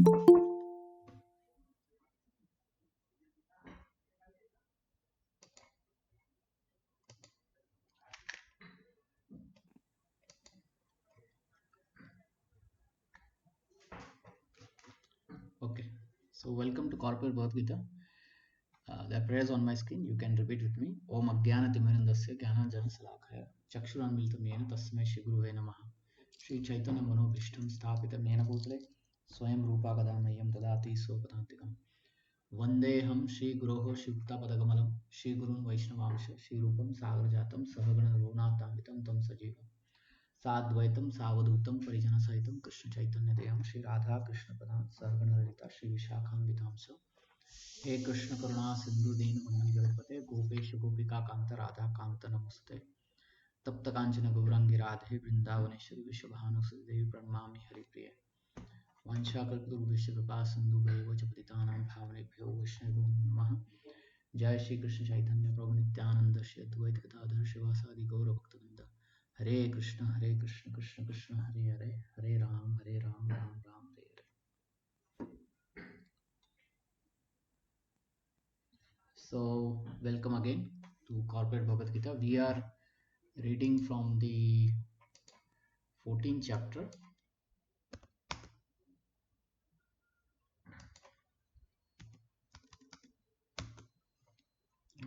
Okay, so welcome to Corporate Bhagavad Gita. The prayers on my screen, you can repeat with me. Om Agyana Timirandasya Gyana Jana Salakaya Chakshuran Miltamena Tasmai Shri Guruve Namaha Shri Chaitanya Manobhishtam Sthapitam Yena Bhutale Swayam Rupa Kadamayam Dadati Sopatantikam Vandeham Shri Guroho Shivta Padagamalam Shri Gurun Vaishnavamsha Shri Rupam Sagrajatam Sahagana Raghunatamitam Tam Sajivam साद्वैतम सावधूतम परिजन सहितम कृष्ण चैतन्य देवम श्री राधा कृष्ण प्रदान सहगण ललिता श्री विशाखान्वितांश हे कृष्ण करुणा सिंधु दीन बंधु जगतपते गोपेश गोपिका कांत राधा कांत नमस्ते तप्त कांचन गौरांगी राधे वृंदावनेश्वरी विश्वभानुसुते देवी प्रणमामि हरिप्रिय वंशाकल्पतरुभ्यश्च कृपा सिंधु च पतितानां भावनेभ्यो वैष्णवेभ्यो नमः जय श्री कृष्ण चैतन्य प्रभु नित्यानंद श्री अद्वैत गदाधर शिवासादि गौर भक्तवृंद हरे Krishna Krishna Krishna Hare Hare Hare Ram Ram Ram Hare Hare. So welcome again to Corporate Bhagavad Gita. We are reading from the 14th chapter.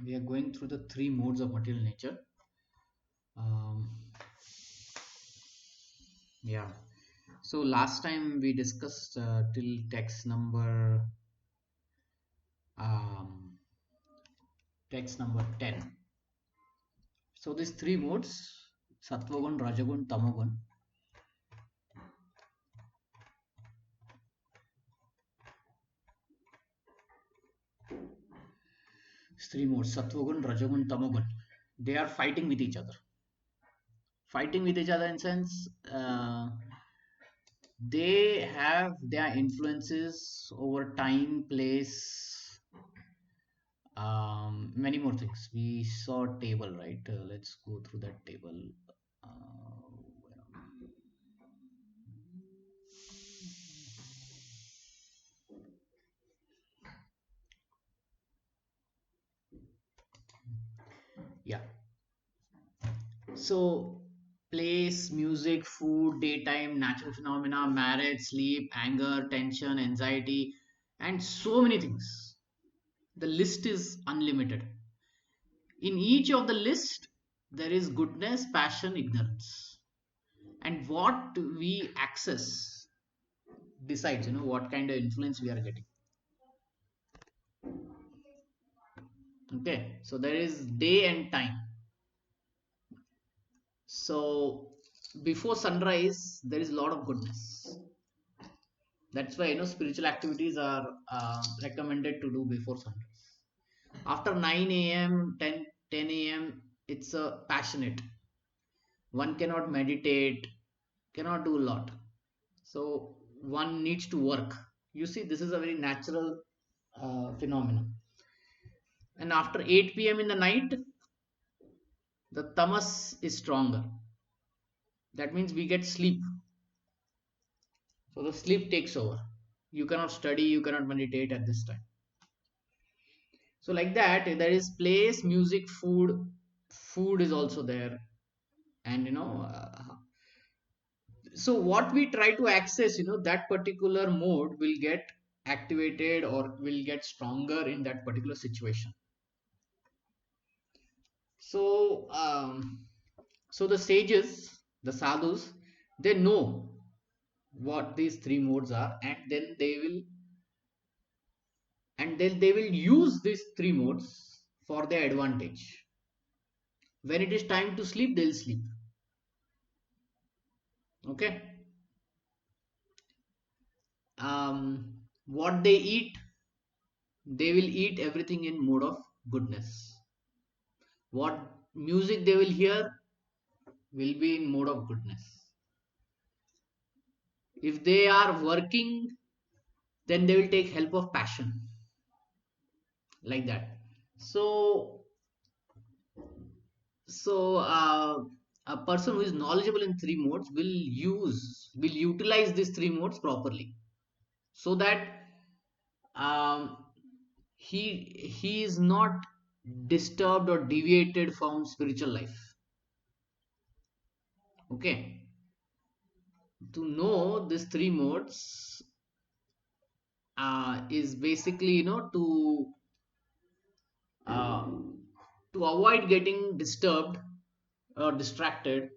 We are going through the three modes of material nature. Yeah. So last time we discussed till text number 10. So these three modes, Sattvagun, Rajagun, Tamagun. Three modes, Sattvagun, Rajagun, Tamagun. They are fighting with each other. Fighting with each other in sense, they have their influences over time, place, many more things. We saw a table, right? Let's go through that table. Yeah. So place, music, food, daytime, natural phenomena, marriage, sleep, anger, tension, anxiety, and so many things. The list is unlimited. In each of the list, there is goodness, passion, ignorance. And what we access decides, what kind of influence we are getting. Okay, so there is day and time. So before sunrise, there is a lot of goodness. That's why spiritual activities are recommended to do before sunrise. After 9 a.m., 10 a.m., it's a passionate. One cannot meditate, cannot do a lot. So one needs to work. You see, this is a very natural phenomenon. And after 8 p.m. in the night, the tamas is stronger. That means we get sleep. So the sleep takes over. You cannot study, you cannot meditate at this time. So like that, there is place, music, food. Food is also there, and so what we try to access, that particular mode will get activated or will get stronger in that particular situation. So so the sages, the sadhus, they know what these three modes are, and then they will use these three modes for their advantage. When it is time to sleep, they'll sleep. Okay. What they eat, they will eat everything in mode of goodness. What music they will hear will be in mode of goodness. If they are working, then they will take help of passion, like that. So a person who is knowledgeable in three modes will utilize these three modes properly. so that um, he is not disturbed or deviated from spiritual life. Okay, to know these three modes is basically, uh, to avoid getting disturbed or distracted,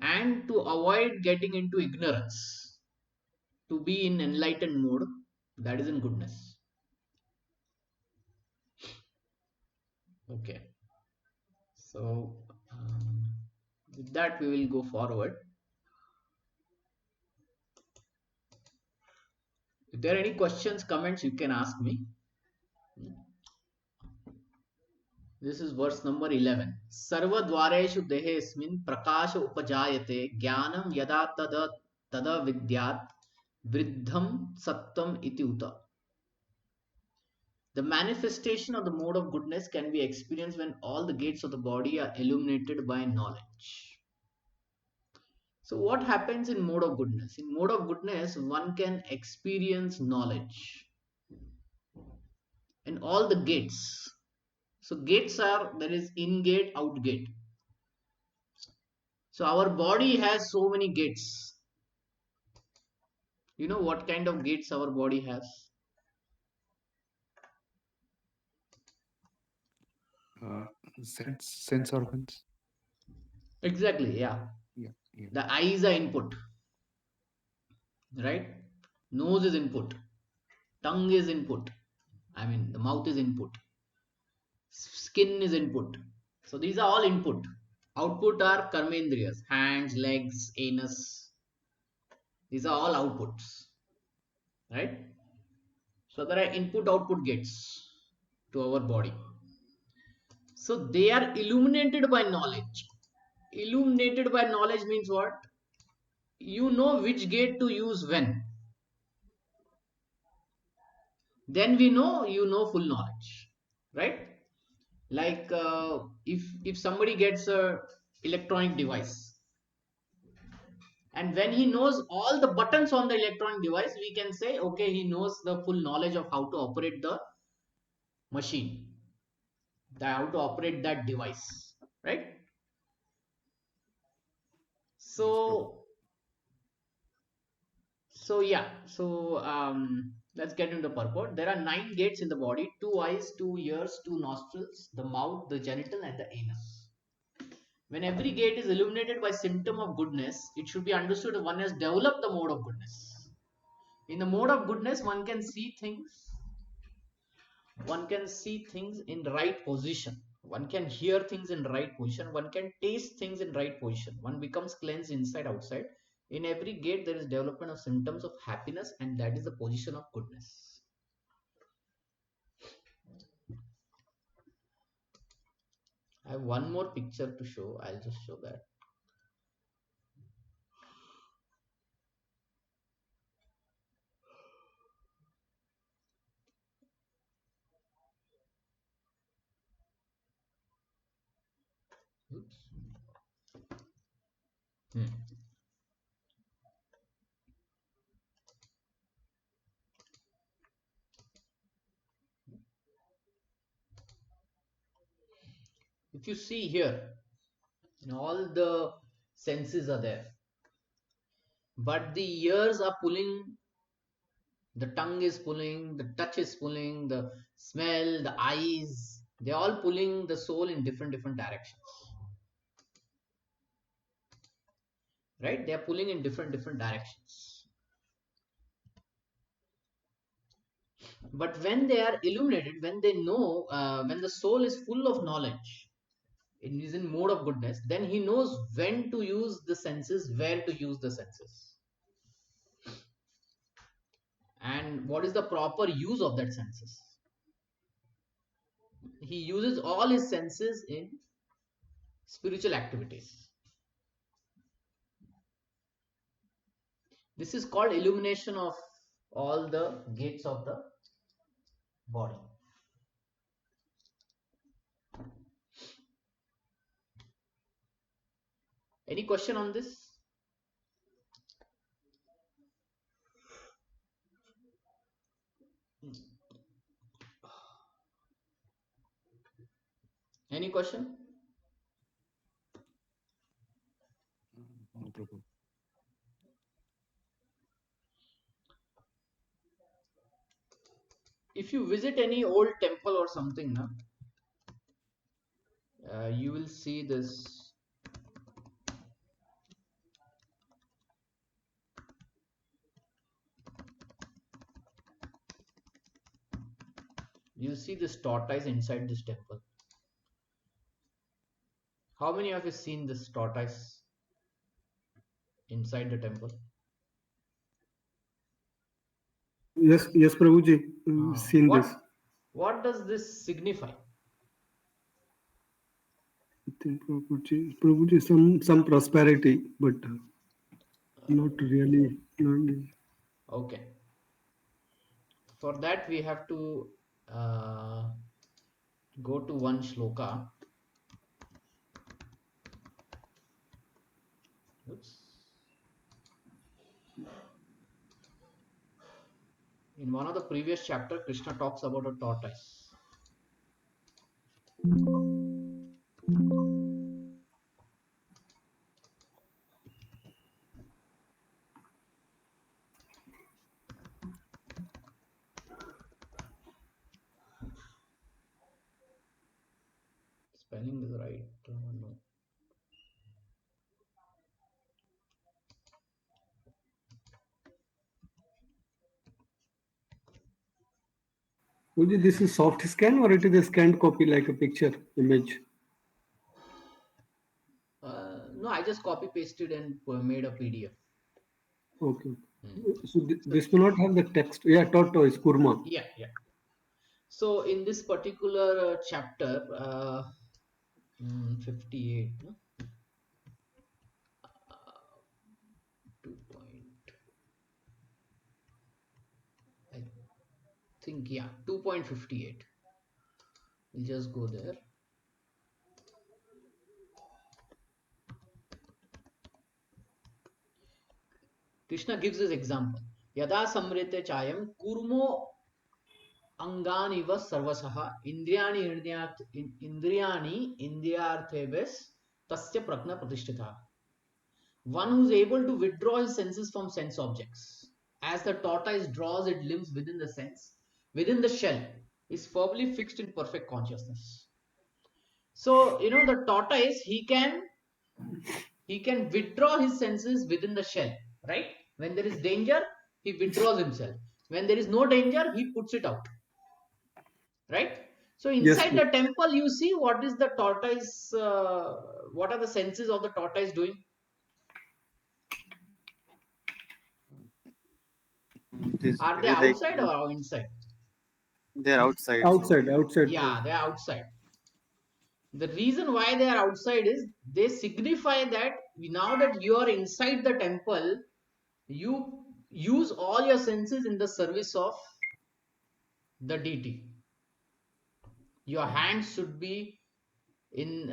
and to avoid getting into ignorance, to be in enlightened mode, that is in goodness. Okay, so with that we will go forward. If there are any questions, comments, you can ask me. This is verse number 11. Sarva dvareshu dehesmin prakasha upajayate jnanam yada tada vidyat vriddham sattam iti uta. The manifestation of the mode of goodness can be experienced when all the gates of the body are illuminated by knowledge. So what happens in mode of goodness? In mode of goodness, one can experience knowledge in all the gates. So gates are, there is in gate, out gate. So our body has so many gates. You know what kind of gates our body has? Uh, sense organs. Exactly, yeah. Yeah, yeah. The eyes are input, right? Nose is input. Tongue is input. I mean, the mouth is input. Skin is input. So these are all input. Output are karmendriyas, hands, legs, anus. These are all outputs, right? So there are input output gates to our body. So they are illuminated by knowledge. Illuminated by knowledge means what? You know which gate to use when. Then we know, you know full knowledge, right? Like if somebody gets a electronic device, and when he knows all the buttons on the electronic device, we can say, okay, he knows the full knowledge of how to operate the machine, how to operate that device, right? Yes, Prabhu. So let's get into the purport. There are 9 gates in the body: 2 eyes, 2 ears, 2 nostrils, the mouth, the genital, and the anus. When every gate is illuminated by symptom of goodness, it should be understood that one has developed the mode of goodness. In the mode of goodness, one can see things in right position. One can hear things in right position. One can taste things in right position. One becomes cleansed inside outside. In every gate, there is development of symptoms of happiness, and that is the position of goodness. I have one more picture to show. I'll just show that. Oops. Hmm. If you see here, all the senses are there, but the ears are pulling, the tongue is pulling, the touch is pulling, the smell, the eyes, they're all pulling the soul in different directions, right? They're pulling in different directions. But when they are illuminated, when they know, when the soul is full of knowledge, it is in mode of goodness, then he knows when to use the senses, where to use the senses, and what is the proper use of that senses. He uses all his senses in spiritual activities. This is called illumination of all the gates of the body. Any question on this? Any question? No problem. If you visit any old temple or something, na, you will see this. You'll see this tortoise inside this temple. How many of you seen this tortoise inside the temple? Yes, Prabhuji, seen What this. what does this signify? I think Prabhuji, some prosperity, but not really. Okay. For that we have to go to one shloka. Oops. In one of the previous chapter, Krishna talks about a tortoise. Spelling is right. No. Prabhuji, this is soft scan or it is a scanned copy like a picture image? No, I just copy pasted and made a PDF. Okay. Hmm. So this do not have the text. Yeah, tortoise, kurma. Yeah, yeah. So in this particular chapter, 58, no? 2 point, I think, yeah, 2.58. We'll just go there. Krishna gives this example. Yada samrite chayam kurmo anganiva sarvasaha indriyani indriyarthebes tasya prajna pratishtita. One who is able to withdraw his senses from sense objects, as the tortoise draws its limbs within the sense, within the shell, is firmly fixed in perfect consciousness. So the tortoise, he can withdraw his senses within the shell, right? When there is danger, he withdraws himself. When there is no danger, he puts it out, right? So Yes, inside the temple, you see what is the tortoise, what are the senses of the tortoise doing? Are It they is like outside or inside? they're outside. outside. Yeah, they are outside. The reason why they are outside is they signify that now that you are inside the temple, you use all your senses in the service of the deity. Your hands should be in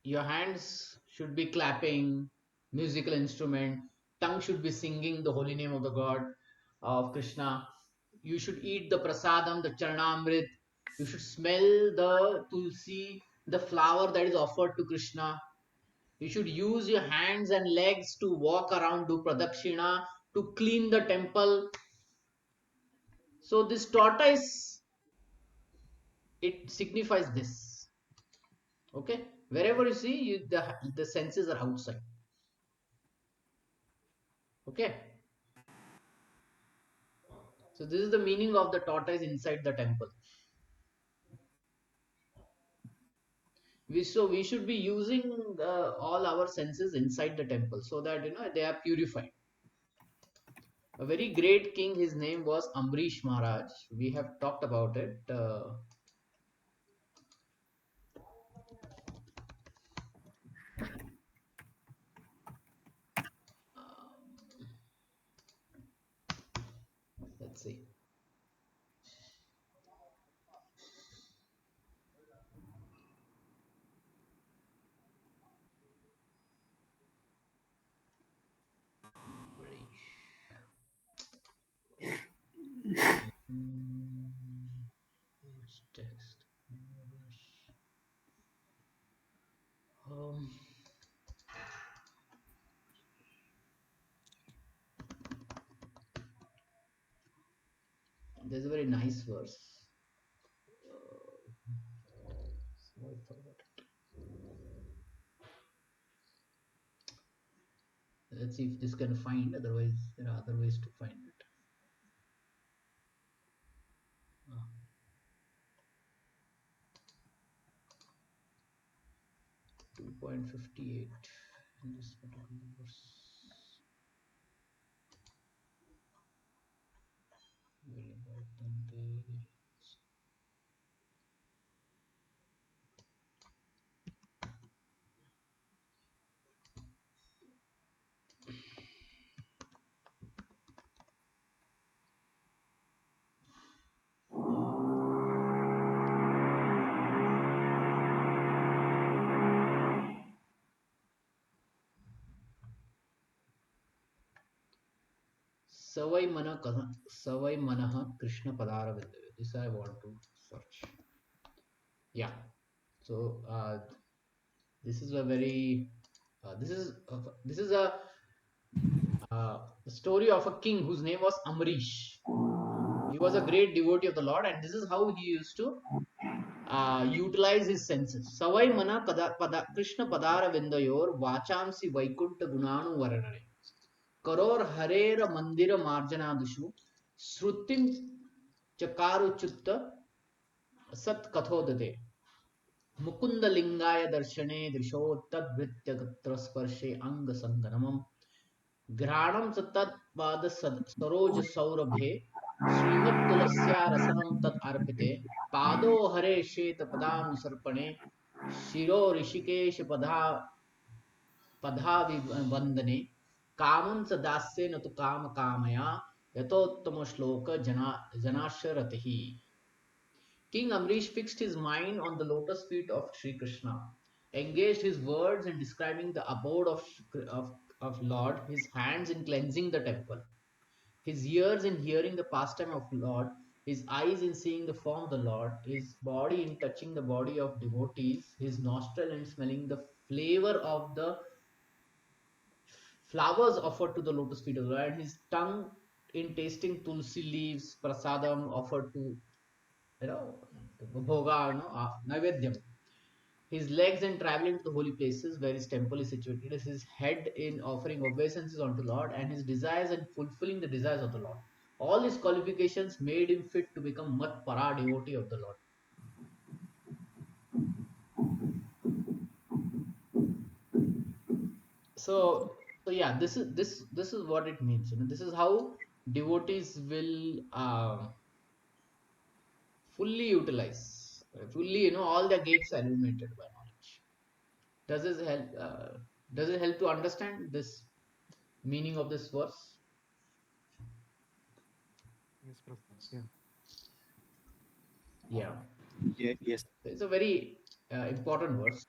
your hands should be clapping musical instrument, tongue should be singing the holy name of the god of Krishna. You should eat the prasadam, the charnamrit. You should smell the tulsi, the flower that is offered to Krishna. You should use your hands and legs to walk around, do pradakshina, to clean the temple. So this tortoise, it signifies this. Okay, wherever you see you, the senses are outside. Okay, so this is the meaning of the tortoise inside the temple. We should be using all our senses inside the temple so that they are purified. A very great king, his name was Amrish Maharaj. We have talked about it. Let's see. Text. There's a very nice verse. I forgot it. Let's see if this can find. Otherwise, there are other ways to find it. 2.58 in this particular verse. Very important. Savai Manaha Krishna Padara Vindave. This I want to search. Yeah. So this is a very this is a story of a king whose name was Amrish. He was a great devotee of the Lord, and this is how he used to utilize his senses. Savai Mana Krishna Padara Vindayor Vachamsi Vaikunta Gunanu Varanare. Karor Harera Mandira Marjanadushu Srutim Chakaru Chutta Sat Kathodate Mukunda Lingaya Darshane Drisho Tadvritya Gatra Sparshe Anga Sanganamam Granam Satat Pada Saroj Saurabhe Srimat Tulasya Rasanam Tat Arpite Pado Hare Sheta Padanu Sarpane Shiro Rishikesh Padha Vandane Kamam Sadasya Natu Kama Kamaya Yatottama Shloka Janasharatihi. King Amrish fixed his mind on the lotus feet of Sri Krishna, engaged his words in describing the abode of Lord, his hands in cleansing the temple, his ears in hearing the pastime of Lord, his eyes in seeing the form of the Lord, his body in touching the body of devotees, his nostril in smelling the flavor of the flowers offered to the lotus feet of the Lord, and his tongue in tasting tulsi leaves, prasadam offered to bhoga, naivedyam. His legs in traveling to the holy places where his temple is situated, his head in offering obeisances unto Lord, and his desires in fulfilling the desires of the Lord. All these qualifications made him fit to become Mat Para devotee of the Lord. So yeah, this is what it means. This is how devotees will fully utilize, fully all their gates are illuminated by knowledge. Does this help? Does it help to understand this meaning of this verse? Yes, Prabhu. Yeah. Yeah, Yes. it's a very important verse.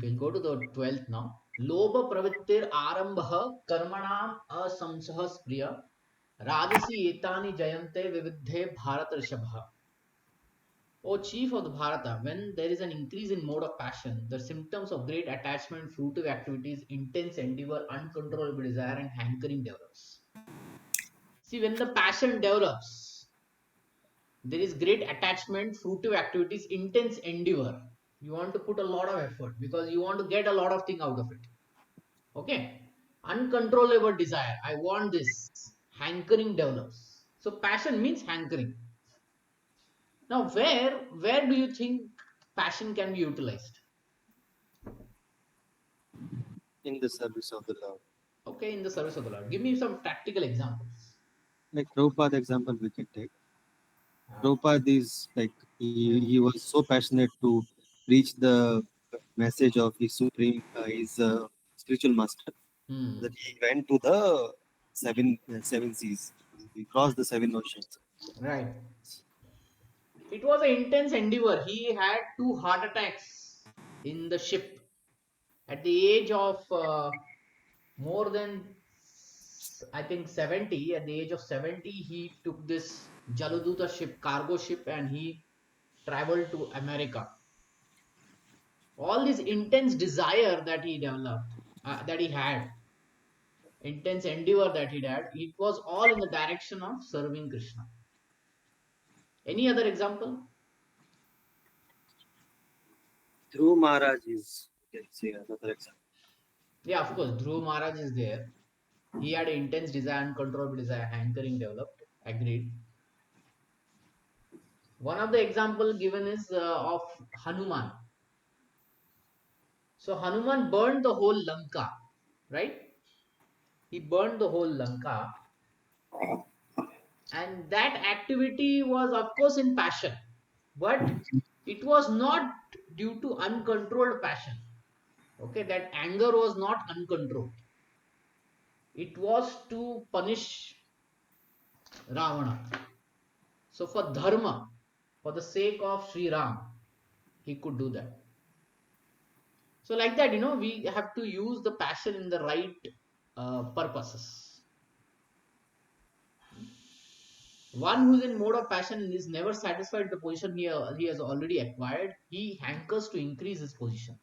We'll go to the 12th now. Lobha pravittir arambha karmanam asamsah spriya rajasi etani jayante vividhe bharat rishabha. O chief of the Bharata, when there is an increase in mode of passion, the symptoms of great attachment, fruitive activities, intense endeavor, uncontrollable desire, and hankering develops. See, when the passion develops, there is great attachment, fruitive activities, intense endeavor. You want to put a lot of effort because you want to get a lot of thing out of it. Okay. Uncontrollable desire. I want this. Hankering develops. So passion means hankering. Now, where do you think passion can be utilized? In the service of the Lord. Okay, in the service of the Lord. Give me some practical examples. Like Prabhupada example we can take. Prabhupada is like he was so passionate to reach the message of his supreme, his spiritual master, that he went to the seven seas. He crossed the seven oceans. Right. It was an intense endeavor. He had 2 heart attacks in the ship at the age of more than, I think, 70. At the age of 70, he took this Jaladuta ship, cargo ship, and he traveled to America. All this intense desire that he developed, that he had, intense endeavor that he had, it was all in the direction of serving Krishna. Any other example? Dhruv Maharaj is, you can say, another example. Yeah, of course, Dhruv Maharaj is there. He had intense desire, uncontrollable desire, hankering developed. Agreed. One of the example given is of Hanuman. So Hanuman burned the whole Lanka, right? He burned the whole Lanka, and that activity was, of course, in passion, but it was not due to uncontrolled passion. Okay, that anger was not uncontrolled. It was to punish Ravana. So for dharma, for the sake of Sri Ram, he could do that. So like that, we have to use the passion in the right purposes. One who's in mode of passion and is never satisfied with the position he has already acquired, he hankers to increase his position.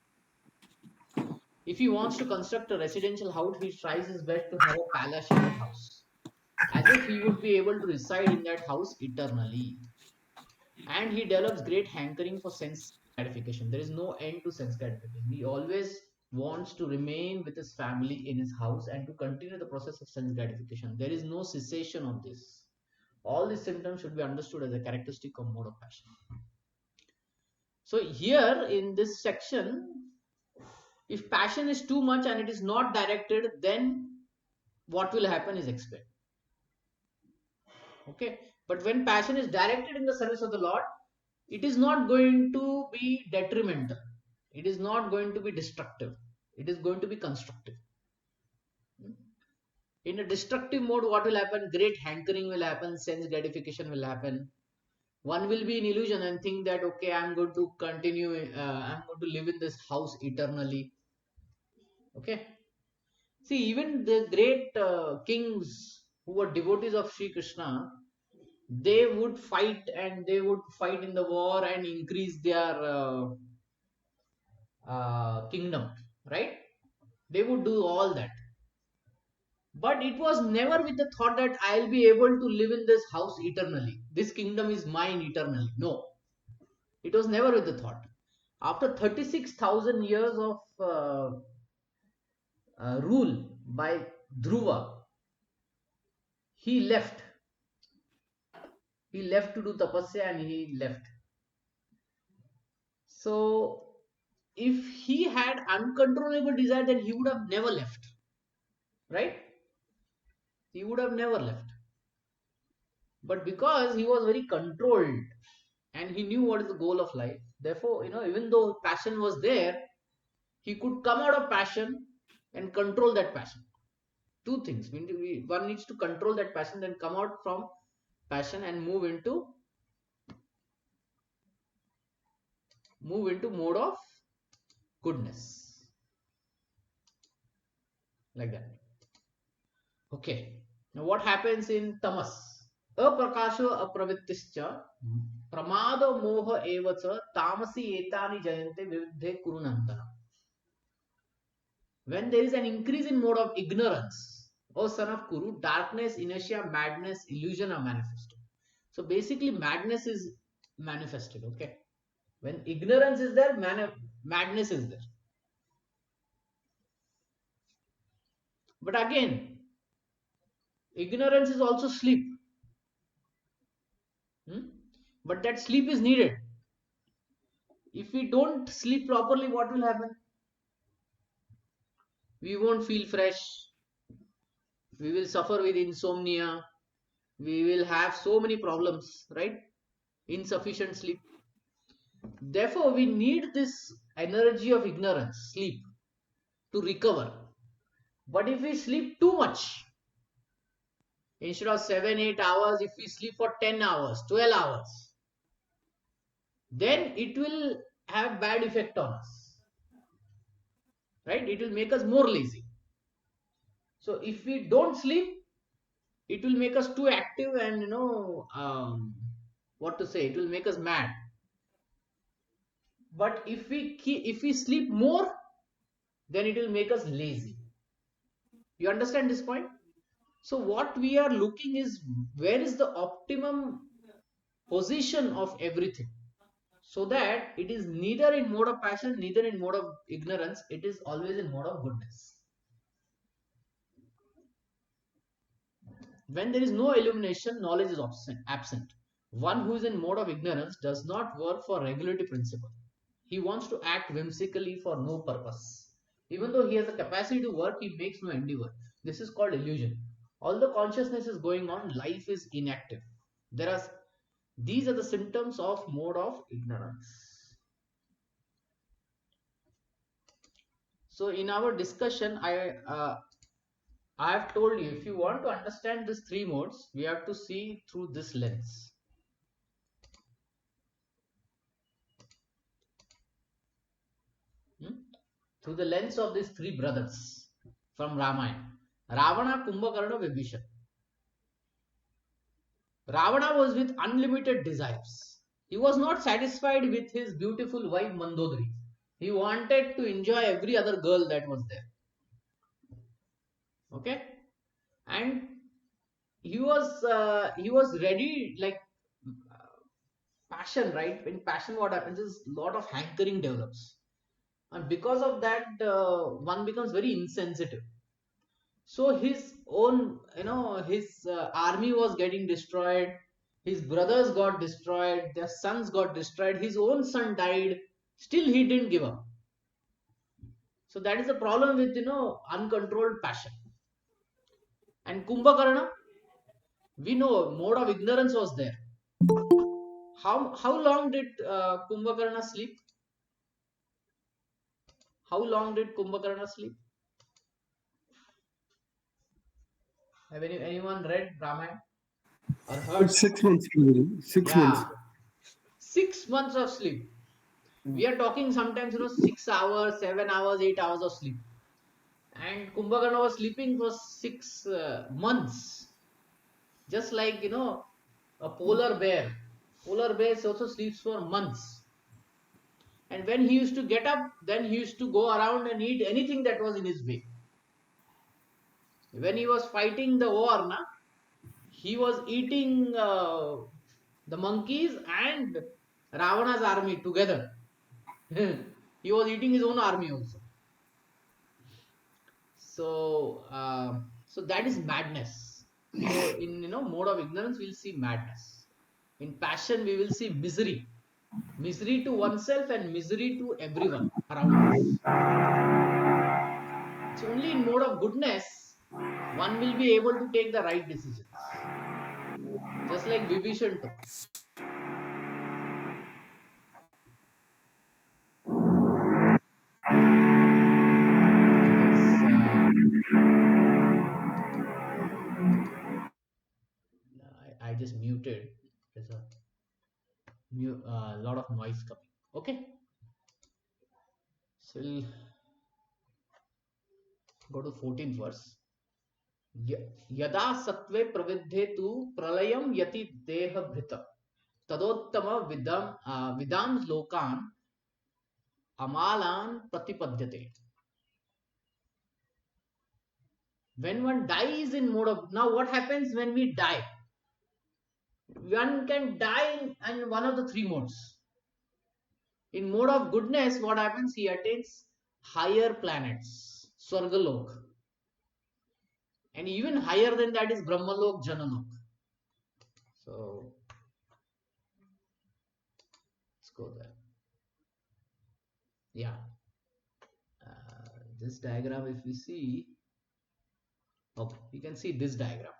If he wants to construct a residential house, he tries his best to have a palace in that house, as if he would be able to reside in that house eternally. And he develops great hankering for sense gratification. There is no end to sense gratification. He always wants to remain with his family in his house and to continue the process of sense gratification. There is no cessation of this. All these symptoms should be understood as a characteristic of mode of passion. So here in this section, if passion is too much and it is not directed, then what will happen is explained. Okay, but when passion is directed in the service of the Lord, it is not going to be detrimental, it is not going to be destructive, it is going to be constructive. In a destructive mode, what will happen? Great hankering will happen, sense gratification will happen. One will be in illusion and think that, okay, I'm going to continue, I'm going to live in this house eternally. Okay, see, even the great kings who were devotees of Sri Krishna, they would fight and they would fight in the war and increase their kingdom, right? They would do all that, but it was never with the thought that I'll be able to live in this house eternally, this kingdom is mine eternally. No, it was never with the thought. After 36,000 years of rule by Dhruva, he left. He left to do tapasya and he left. So, if he had uncontrollable desire, then he would have never left. Right? He would have never left. But because he was very controlled and he knew what is the goal of life, therefore, even though passion was there, he could come out of passion and control that passion. Two things. One needs to control that passion, then come out from passion and move into mode of goodness, like that. Okay, now what happens in tamas? Aprakasho apravittischa pramado moha evacha tamasi etani jayante vividhe kurunantana. When there is an increase in mode of ignorance, O son of Kuru, darkness, inertia, madness, illusion are manifested. So basically madness is manifested. Okay, when ignorance is there, madness is there. But again, ignorance is also sleep. But that sleep is needed. If we don't sleep properly, what will happen? We won't feel fresh. We will suffer with insomnia. We will have so many problems, right? Insufficient sleep. Therefore, we need this energy of ignorance, sleep, to recover. But if we sleep too much, instead of 7-8 hours, if we sleep for 10 hours, 12 hours, then it will have bad effect on us, right? It will make us more lazy. So if we don't sleep, it will make us too active and what to say, it will make us mad. But if we sleep more, then it will make us lazy. You understand this point? So what we are looking is where is the optimum position of everything, so that it is neither in mode of passion, neither in mode of ignorance, it is always in mode of goodness. When there is no illumination, knowledge is absent. One who is in mode of ignorance does not work for regulatory principle. He wants to act whimsically for no purpose. Even though he has the capacity to work, he makes no endeavor. This is called illusion. Although consciousness is going on, life is inactive. These are the symptoms of mode of ignorance. So in our discussion, I have told you, if you want to understand these three modes, we have to see through this lens. Through the lens of these three brothers from Ramayana: Ravana, Kumbhakarna, Vibhishan. Ravana was with unlimited desires. He was not satisfied with his beautiful wife Mandodari. He wanted to enjoy every other girl that was there. Okay, and he was ready, like passion, right? In passion, what happens is a lot of hankering develops, and because of that, one becomes very insensitive. So his own, his army was getting destroyed, his brothers got destroyed, their sons got destroyed, his own son died, still he didn't give up. So that is the problem with, uncontrolled passion. And Kumbhakarna, we know mode of ignorance was there. How long did Kumbhakarna sleep? How long did Kumbhakarna sleep? Have anyone read Ramayana or heard? It's 6 months. Probably. 6 months. Yeah, 6 months of sleep. We are talking sometimes, 6 hours, 7 hours, 8 hours of sleep. And Kumbhakarna was sleeping for 6 months. Just like, a polar bear. Polar bear also sleeps for months. And when he used to get up, then he used to go around and eat anything that was in his way. When he was fighting the war, he was eating the monkeys and Ravana's army together. He was eating his own army also. So that is madness. So in mode of ignorance, we'll see madness. In passion, we will see misery. Misery to oneself and misery to everyone around us. It's only in mode of goodness one will be able to take the right decisions. Just like Vibhishan took. I just muted. There's a lot of noise coming. Okay. So we'll go to 14th verse. यदा सत्वे प्रविद्धे तु प्रलयं यति देहभृत तदोत्तम विदां लोकान् amalan प्रतिपद्यते. When one dies in mode of, now what happens when we die? One can die in one of the three modes. In mode of goodness, what happens? He attains higher planets, Swargalok. And even higher than that is Brahmalok, Janalok. So let's go there. Yeah. This diagram, if we see, okay, you can see this diagram.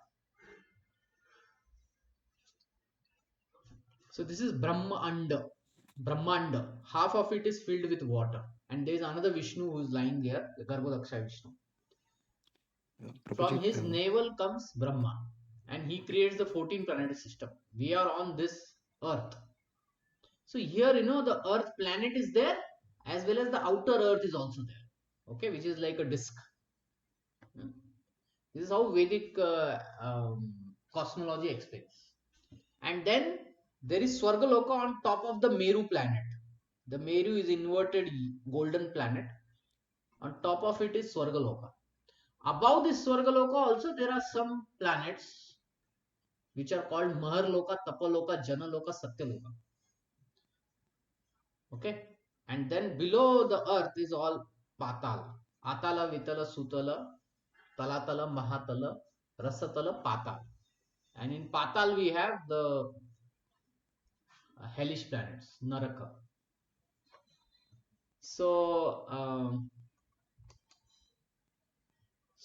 So this is Brahmanda. Half of it is filled with water. And there is another Vishnu who is lying there, the Garbhodaksha Vishnu. From his navel comes Brahma. And he creates the 14 planetary system. We are on this earth. So here, the earth planet is there, as well as the outer earth is also there. Okay, which is like a disk. This is how Vedic cosmology explains. And then there is Swargaloka on top of the Meru planet. The Meru is inverted golden planet. On top of it is Swargaloka. Above this Swargaloka also there are some planets which are called Maharloka, Tapaloka, Janaloka, Satyaloka. Okay, and then below the earth is all Patal. Atala, Vitala, Sutala, Talatala, Mahatala, Rasatala, Patal. And in Patal we have the hellish planets, Naraka. So,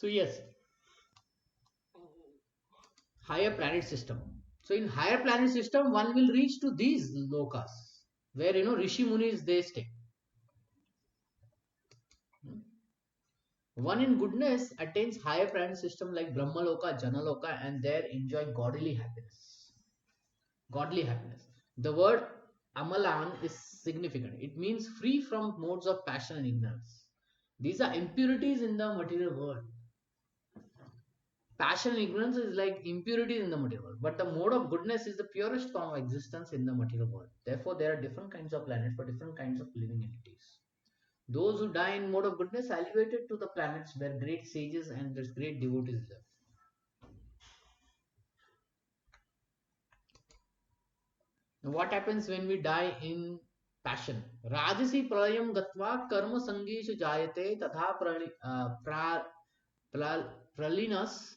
yes, higher planet system. So in higher planet system, one will reach to these lokas, where Rishi Munis they stay. One in goodness attains higher planet system like Brahmaloka, Janaloka, and there enjoy godly happiness. Godly happiness. The word Amalan is significant. It means free from modes of passion and ignorance. These are impurities in the material world. Passion and ignorance is like impurities in the material world, but the mode of goodness is the purest form of existence in the material world. Therefore, there are different kinds of planets for different kinds of living entities. Those who die in mode of goodness are elevated to the planets where great sages and there's great devotees live. Now, what happens when we die in passion? Rajasi pralayam gatva karma sangeshu jayate tatha pralinas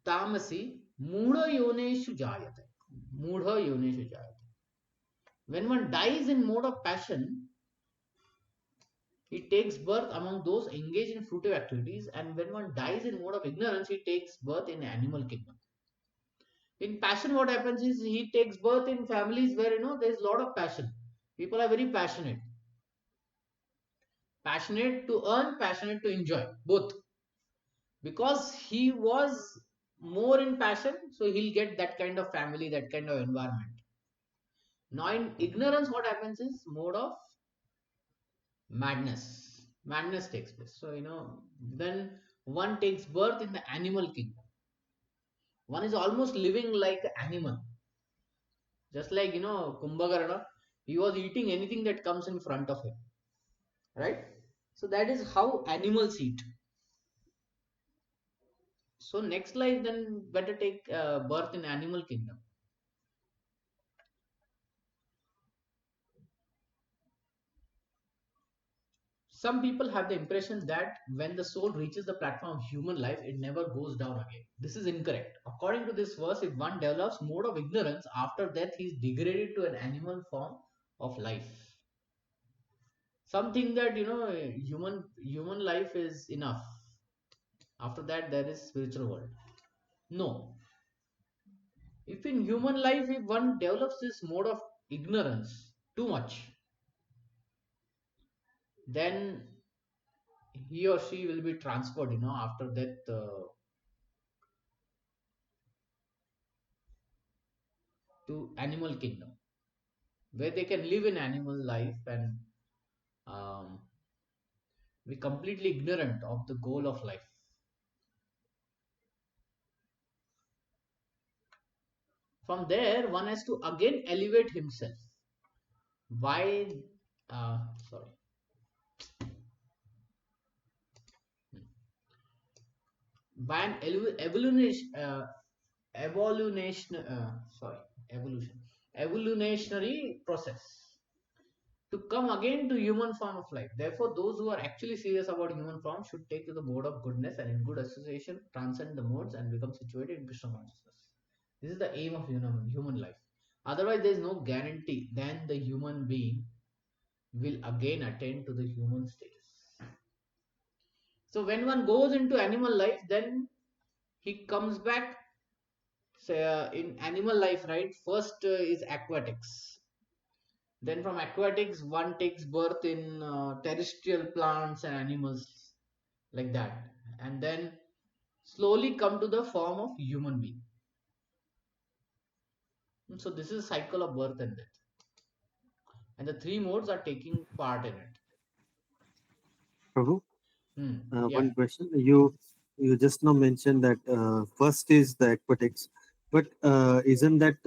tamasi mudha yoneshu jayate. Mudha yoneshu jayate. When one dies in mode of passion, he takes birth among those engaged in fruitive activities, and when one dies in mode of ignorance, he takes birth in animal kingdom. In passion, what happens is he takes birth in families where there's a lot of passion. People are very passionate. Passionate to earn, passionate to enjoy, both. Because he was more in passion, so he'll get that kind of family, that kind of environment. Now in ignorance, what happens is mode of madness takes place. So then one takes birth in the animal kingdom. One is almost living like an animal, just like Kumbhakarna. He was eating anything that comes in front of him, right? So that is how animals eat. So next life then better take birth in animal kingdom. Some people have the impression that when the soul reaches the platform of human life, it never goes down again. This is incorrect. According to this verse, if one develops mode of ignorance, after death he is degraded to an animal form of life. Some think that human life is enough. After that there is spiritual world. No. If in human life, if one develops this mode of ignorance too much, then he or she will be transferred after death to animal kingdom, where they can live in animal life and um, be completely ignorant of the goal of life. From there one has to again elevate himself. Why sorry by an evolutionary process to come again to human form of life. Therefore, those who are actually serious about human form should take to the mode of goodness and in good association transcend the modes and become situated in Krishna consciousness. This is the aim of human life. Otherwise, there is no guarantee then the human being will again attain to the human status. So when one goes into animal life, then he comes back say, in animal life, right? First is aquatics. Then from aquatics, one takes birth in terrestrial plants and animals like that. And then slowly come to the form of human being. So this is cycle of birth and death. And the three modes are taking part in it. Prabhu, Yeah. one question. You just now mentioned that first is the aquatics, but isn't that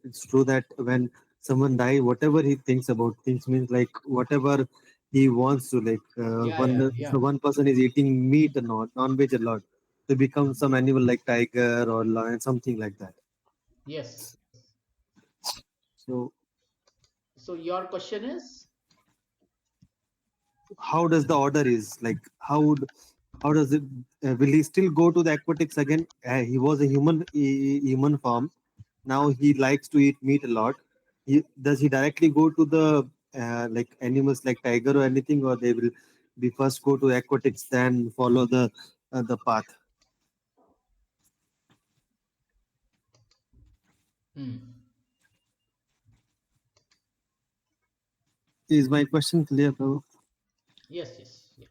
it's true that when someone die, whatever he thinks about things means like whatever he wants to like Yeah. so one person is eating meat and not non-veg a lot to become some animal like tiger or lion, something like that. Yes. So So your question is? how does the order is like how does it will he still go to the aquatics again? He was a human form. Now he likes to eat meat a lot. Does he directly go to the like animals like tiger or anything, or they will be first go to aquatics then follow the path? Hmm. Is my question clear, Prabhu? Yes. Yeah.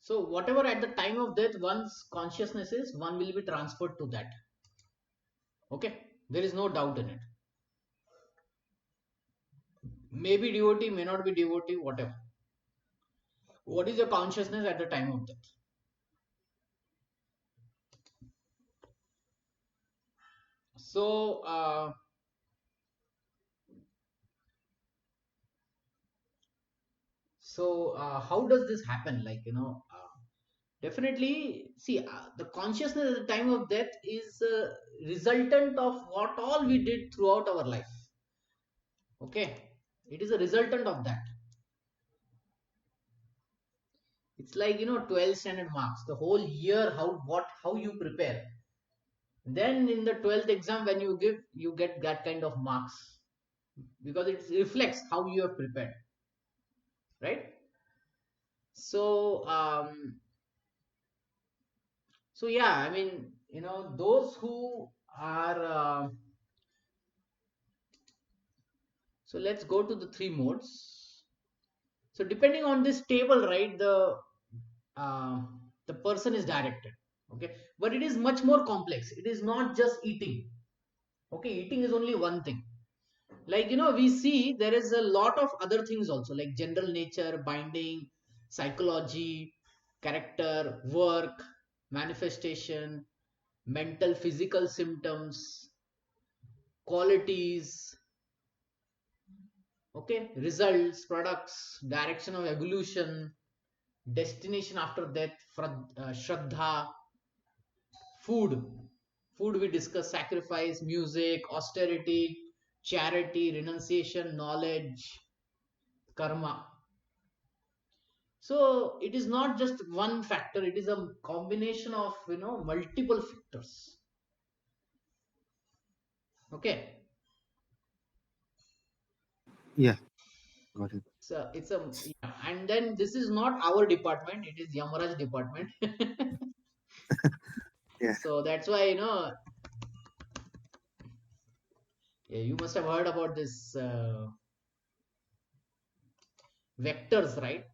So whatever at the time of death one's consciousness is, one will be transferred to that. Okay. There is no doubt in it. Maybe devotee, may not be devotee, whatever. What is your consciousness at the time of death? So, how does this happen? Like, definitely, see, the consciousness at the time of death is a resultant of what all we did throughout our life. Okay, it is a resultant of that. It's like 12 standard marks. The whole year, how you prepare. Then in the 12th exam, when you give, you get that kind of marks because it reflects how you have prepared, right? So, yeah, I mean, those who are. So let's go to the three modes. So depending on this table, right, the person is directed. Okay, but it is much more complex. It is not just eating. Okay, eating is only one thing. Like we see there is a lot of other things also, like general nature, binding, psychology, character, work, manifestation, mental, physical symptoms, qualities, okay, results, products, direction of evolution, destination after death, shraddha, food we discuss, sacrifice, music, austerity, charity, renunciation, knowledge, karma. So it is not just one factor, it is a combination of multiple factors. Okay. Yeah, got it. So it's a yeah. And then this is not our department, it is Yamaraj department. Yeah, So that's why yeah, you must have heard about this vectors, right?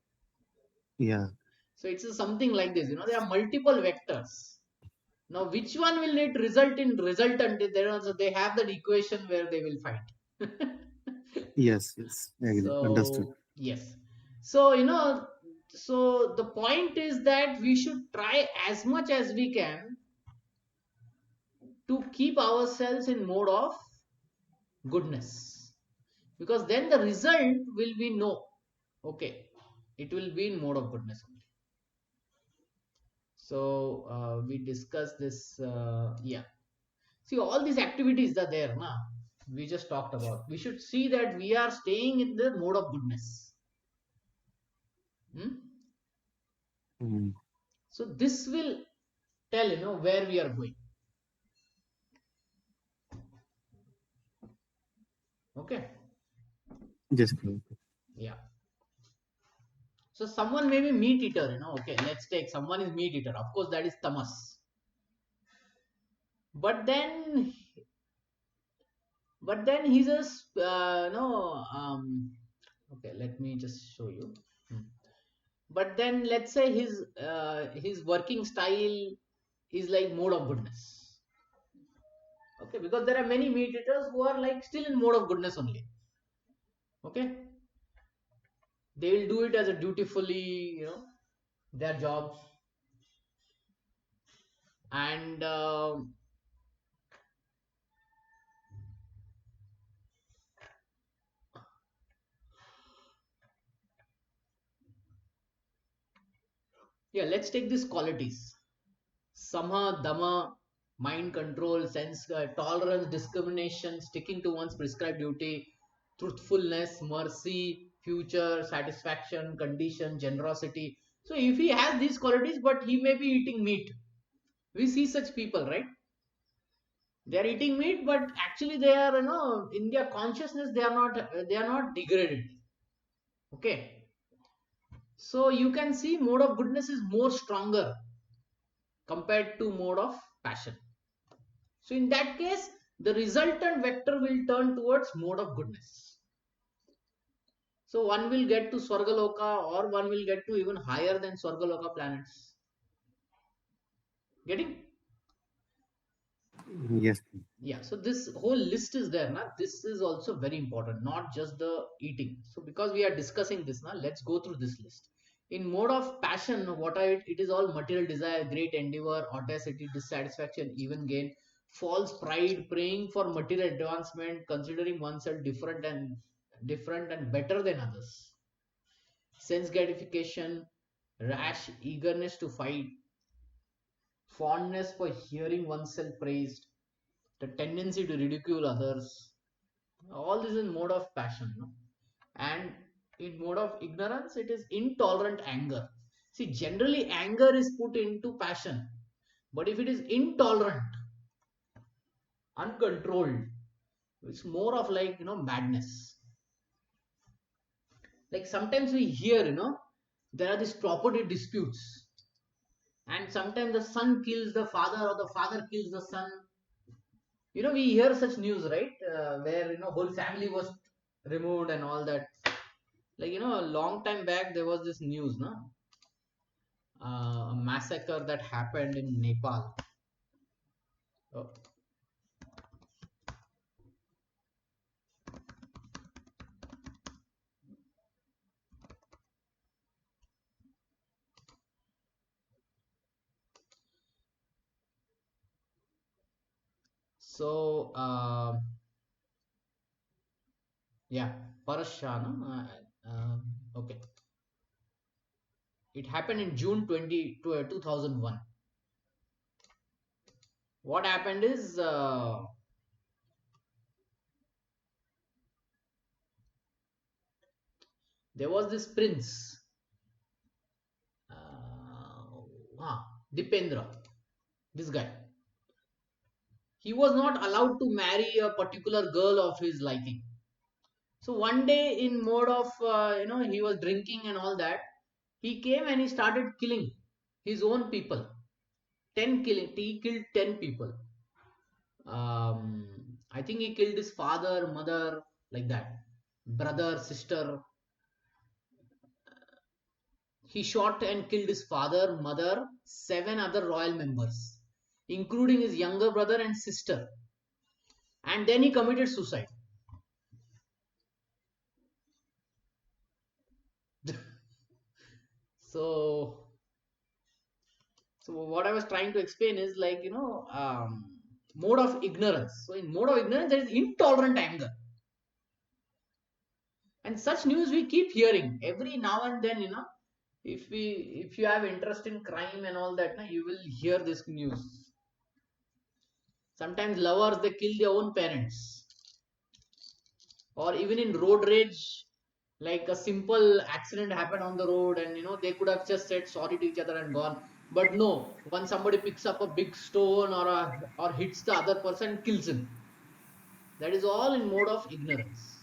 yeah, So it's something like this, there are multiple vectors. Now, which one will it result in resultant? There also they have that equation where they will find. yes, I agree. Understood. So yes. So so the point is that we should try as much as we can to keep ourselves in mode of goodness, because then the result will be no. Okay, it will be in mode of goodness only. So we discussed this. Yeah. See, all these activities are there, na? We just talked about. We should see that we are staying in the mode of goodness. Hmm? Mm, So this will tell where we are going. Okay. just Prabhu. Yeah. So someone may be meat eater. Okay, let's take someone is meat eater. Of course, that is tamas. But then, he's a no. Okay, let me just show you. Hmm. But then let's say his working style is like mode of goodness. Okay, because there are many meat eaters who are like still in mode of goodness only. Okay, they will do it as a dutifully, their jobs, and Yeah, let's take these qualities. Samha, Dhamma, mind control, sense tolerance, discrimination, sticking to one's prescribed duty, truthfulness, mercy, future, satisfaction, condition, generosity. So if he has these qualities, but he may be eating meat. We see such people, right? They are eating meat, but actually they are, in their consciousness, they are not degraded. Okay. So you can see mode of goodness is more stronger compared to mode of passion. So in that case, the resultant vector will turn towards mode of goodness. So one will get to Swargaloka, or one will get to even higher than Swargaloka planets. Getting? Yes. Yeah, so this whole list is there. Now, this is also very important, not just the eating. So because we are discussing this now, let's go through this list. In mode of passion, what are it is all material desire, great endeavor, audacity, dissatisfaction, even gain, false pride, praying for material advancement, considering oneself different and better than others, sense gratification, rash eagerness to fight, fondness for hearing oneself praised, the tendency to ridicule others. All this is mode of passion, no? And in mode of ignorance, it is intolerant anger. See, generally anger is put into passion, but if it is intolerant, uncontrolled, it's more of like, madness. Like sometimes we hear, there are these property disputes, and sometimes the son kills the father or the father kills the son. We hear such news, right? Where, whole family was removed and all that. Like, a long time back, there was this news, no? A massacre that happened in Nepal. Oh, so, yeah, Parashana. Okay. It happened in June 2001. What happened is, there was this prince, Dipendra, this guy. He was not allowed to marry a particular girl of his liking. So one day, in mode of, he was drinking and all that, he came and he started killing his own people. 10 killing, he killed 10 people. I think he killed his father, mother, like that, brother, sister. He shot and killed his father, mother, 7 other royal members, including his younger brother and sister. And then he committed suicide. So, what I was trying to explain is like, mode of ignorance. So in mode of ignorance, there is intolerant anger. And such news we keep hearing every now and then, if you have interest in crime and all that, you will hear this news. Sometimes lovers, they kill their own parents. Or even in road rage, like a simple accident happened on the road, and they could have just said sorry to each other and gone. But no, when somebody picks up a big stone or hits the other person, kills him. That is all in mode of ignorance.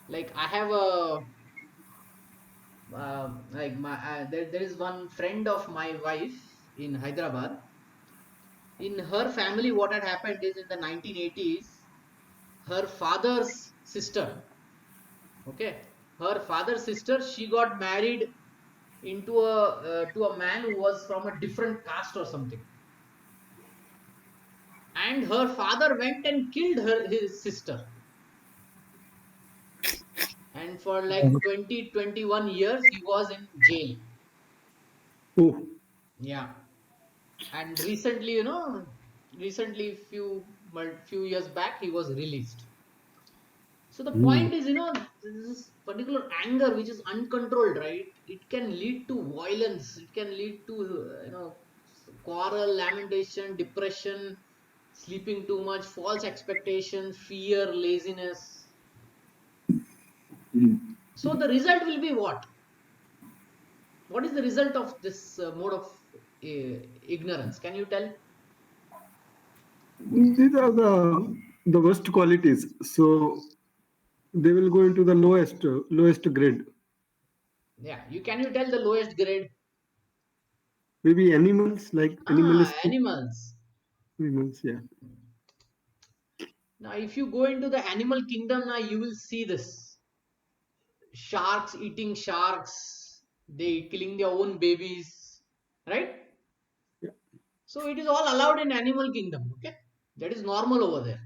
Like I have a like my there is one friend of my wife in Hyderabad. In her family, what had happened is, in the 1980s, her father's sister, okay, her father's sister, she got married into a to a man who was from a different caste or something, and her father went and killed his sister, and for like 20-21 years he was in jail. Oh, Yeah. And recently, few years back, he was released. So the point is, this particular anger which is uncontrolled, right? It can lead to violence. It can lead to, quarrel, lamentation, depression, sleeping too much, false expectation, fear, laziness. So the result will be what? What is the result of this mode of ignorance? Can you tell? These are the worst qualities. So they will go into the lowest grade. Yeah, you tell the lowest grade? Maybe animals, like animalistic Animals. animals. Yeah. Now, if you go into the animal kingdom, now you will see this: sharks eating sharks, they killing their own babies, right? Yeah. So it is all allowed in animal kingdom. Okay, that is normal over there.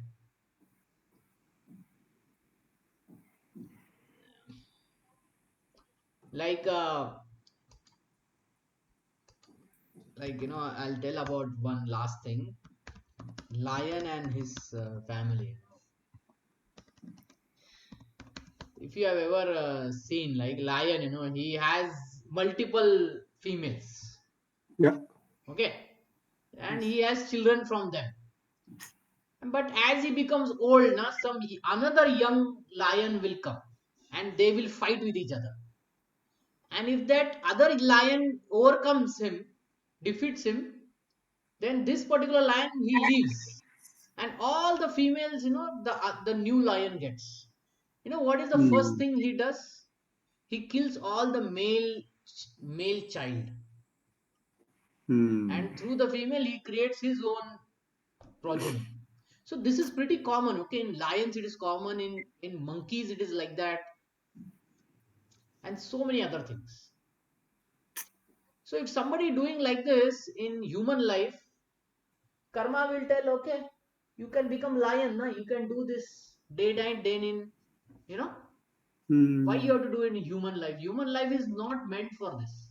Like, I'll tell about one last thing: lion and his family. If you have ever seen, like, lion, he has multiple females. Yeah. Okay, and Yes. he has children from them. But as he becomes old, now some another young lion will come, and they will fight with each other. And if that other lion overcomes him, defeats him, then this particular lion, he leaves, and all the females, the new lion gets. You know what is the first Hmm. thing he does? He kills all the male child, Hmm. and through the female he creates his own progeny. So this is pretty common. Okay, in lions it is common, in monkeys it is like that, and so many other things. So if somebody doing like this in human life, karma will tell, okay, you can become lion, na? You can do this day night, day in, you know why you Hmm. have to do it in human life? Human life is not meant for this.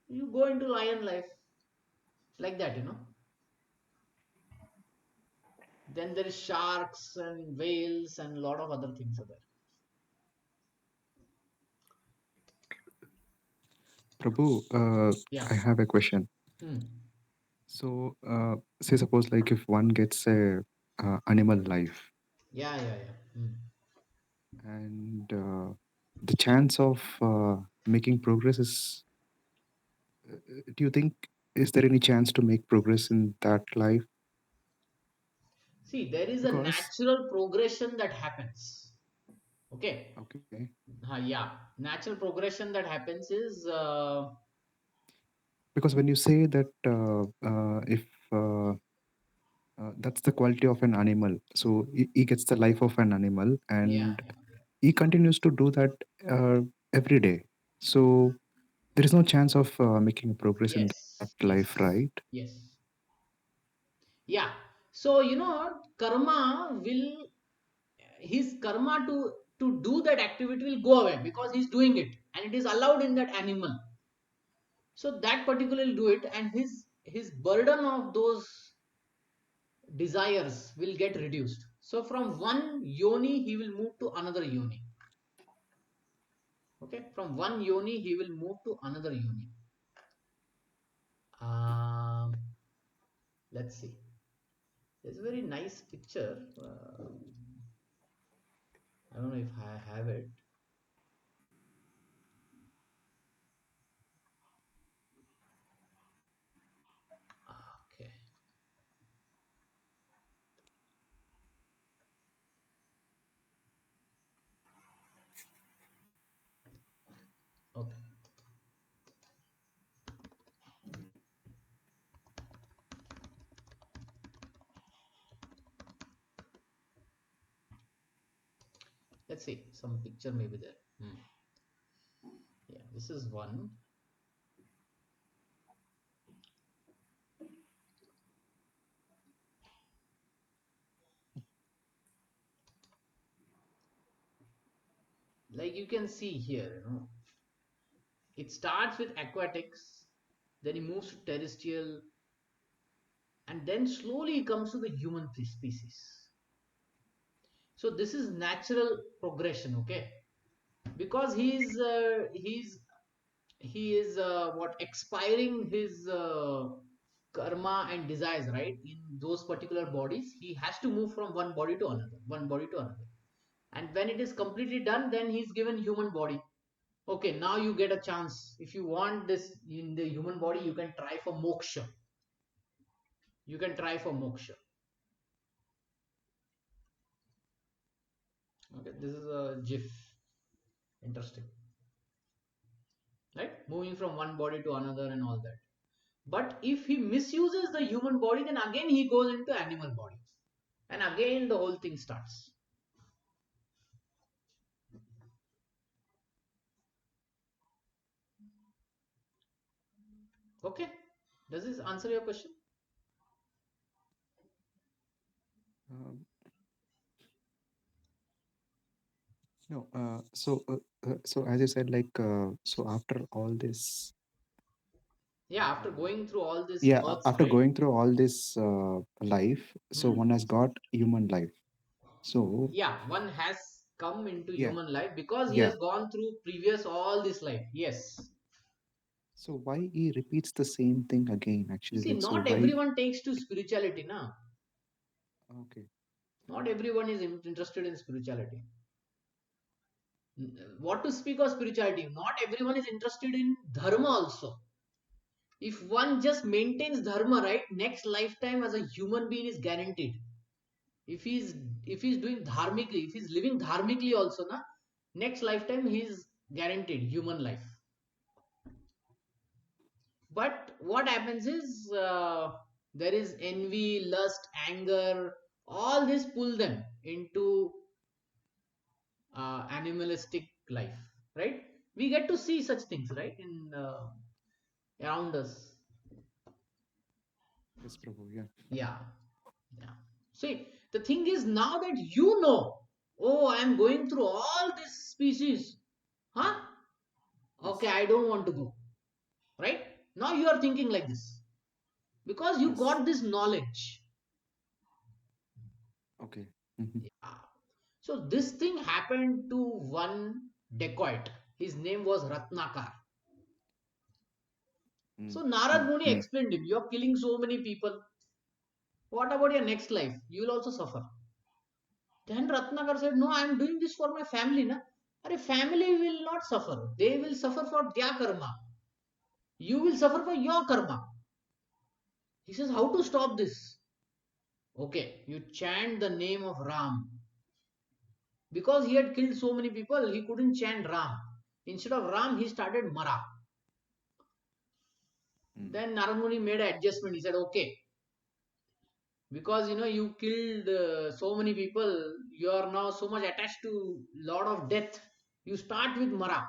You go into lion life, like that. Then there is sharks and whales and a lot of other things are there. Prabhu, Yeah. I have a question. Hmm. So, say suppose like if one gets a animal life, Yeah, yeah, yeah. Hmm. and the chance of making progress is, do you think, is there any chance to make progress in that life? See, there is a Because natural progression that happens. Okay. okay, Yeah. Natural progression that happens is, because when you say that if that's the quality of an animal, so he gets the life of an animal, yeah, and he continues to do that every day. So there is no chance of making progress in that yes, life, yes, right? yes. Yeah. So, karma will, his karma to do that activity will go away because he's doing it and it is allowed in that animal. So that particular will do it, and his burden of those desires will get reduced. So from one yoni he will move to another yoni. Okay, from one yoni he will move to another yoni. um, let's see, there's a very nice picture. I don't know if I have it. Okay. Okay, let's see, some picture maybe there. Yeah, this is one. Like you can see here, it starts with aquatics, then he moves to terrestrial, and then slowly he comes to the human species. So this is natural progression, okay? Because he is what expiring his karma and desires, right? In those particular bodies, he has to move from one body to another, one body to another. And when it is completely done, then he's given human body. Okay, now you get a chance. If you want this in the human body, you can try for moksha. You can try for moksha. Okay, this is a gif. Interesting, right? Moving from one body to another and all that. But if he misuses the human body, then again he goes into animal body. And again the whole thing starts. Okay? Does this answer your question? Um, no. So as you said, like, so after all this, Yeah, after going through all these yeah, births, after right? going through all this life, so Hmm. one has got human life. So Yeah, one has come into yeah, human life because he yeah. has gone through previous all this life. Yes. So why he repeats the same thing again? You Actually, see, like, so not why? everyone takes to spirituality now. Okay. Not everyone is interested in spirituality. What to speak of spirituality? Not everyone is interested in dharma also. If one just maintains dharma, right, next lifetime as a human being is guaranteed. If he's if he's doing dharmically, if he's living dharmically also, na, next lifetime he's guaranteed human life. But what happens is there is envy, lust, anger, all this pull them into animalistic life, right? We get to see such things, right, in around us. Yes, Prabhu. Yeah. Yeah, yeah. See, the thing is now that you know, oh, I am going through all this species, huh? Okay, Yes. I don't want to go, right? Now you are thinking like this because you Yes. got this knowledge. Okay. Mm-hmm. Yeah. So this thing happened to one dacoit. His name was Ratnakar. So Mm, Narad mm, Muni mm, explained him, you are killing so many people. What about your next life? You will also suffer. Then Ratnakar said, no, I am doing this for my family. Na? Are family will not suffer. They will suffer for their karma. You will suffer for your karma. He says, how to stop this? Okay, you chant the name of Ram. Because he had killed so many people, he couldn't chant Ram. Instead of Ram, he started Mara. mm, Then Narad Muni made an adjustment. He said, okay, because you killed so many people, you are now so much attached to lot of death. You start with Mara.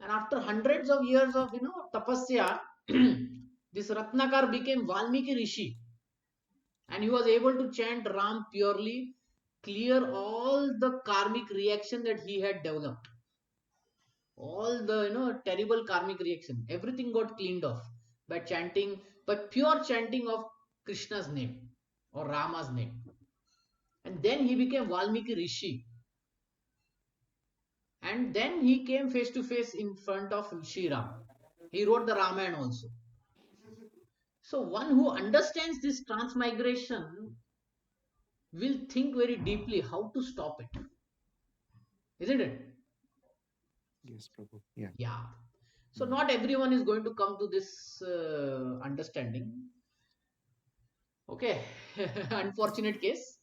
And after hundreds of years of tapasya, this Ratnakar became Valmiki Rishi, and he was able to chant Ram purely, clear all the karmic reaction that he had developed, all the terrible karmic reaction, everything got cleaned off by chanting, by pure chanting of Krishna's name or Rama's name. And then he became Valmiki Rishi, and then he came face to face in front of Sri Ram. He wrote the Ramayana also. So one who understands this transmigration will think very deeply how to stop it, isn't it? yes, Prabhu. Yeah. Yeah. So Mm. not everyone is going to come to this understanding. Okay, unfortunate case,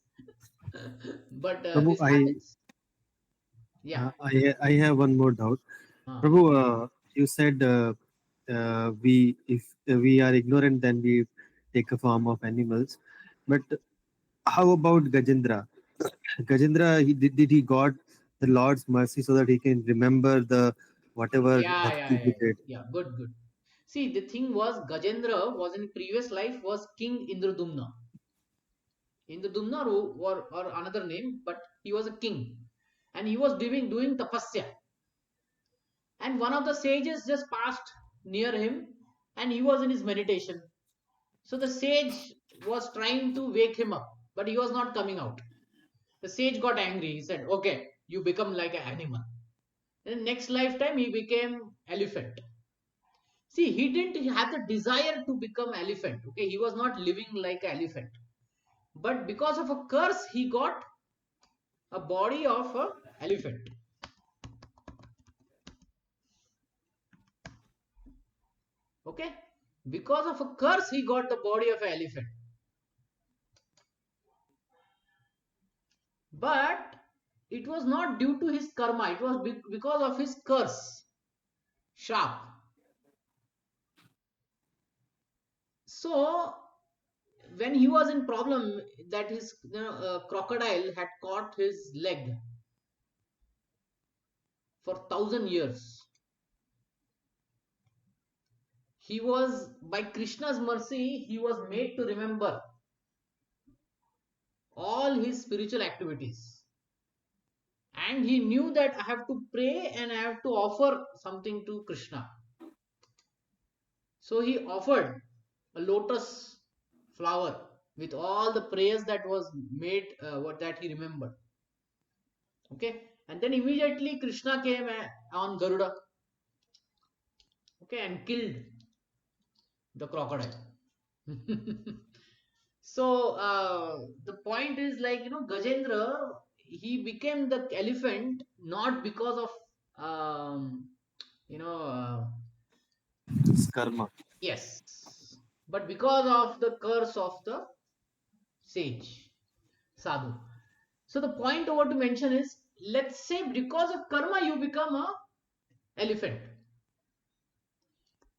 but Prabhu, this happens. Yeah. I have one more doubt. Uh, Prabhu, you said we if we are ignorant, then we take a form of animals. But how about Gajendra? Gajendra, did he got the Lord's mercy so that he can remember the whatever yeah, yeah, bhakti yeah, he yeah. did? Yeah, good, good. See, the thing was, Gajendra was in previous life was King Indradumna. Indradumna or another name, but he was a king, and he was doing tapasya. And one of the sages just passed near him, and he was in his meditation. So the sage was trying to wake him up, but he was not coming out. The sage got angry. He said, okay, you become like an animal. In next lifetime, he became elephant. See, he didn't have the desire to become elephant. Okay, he was not living like an elephant. But because of a curse, he got a body of an elephant. Okay, because of a curse, he got the body of an elephant. But it was not due to his karma, it was because of his curse, sharp. So when he was in problem, that his crocodile had caught his leg for 1,000 years. He was, by Krishna's mercy, he was made to remember all his spiritual activities. And he knew that I have to pray and I have to offer something to Krishna. So he offered a lotus flower with all the prayers that was made, what that he remembered. Okay, and then immediately Krishna came on Garuda, okay, and killed the crocodile. So the point is, like, Gajendra, he became the elephant not because of you know It's karma. yes, but because of the curse of the sage sadhu. So the point over to mention is, let's say because of karma you become a elephant.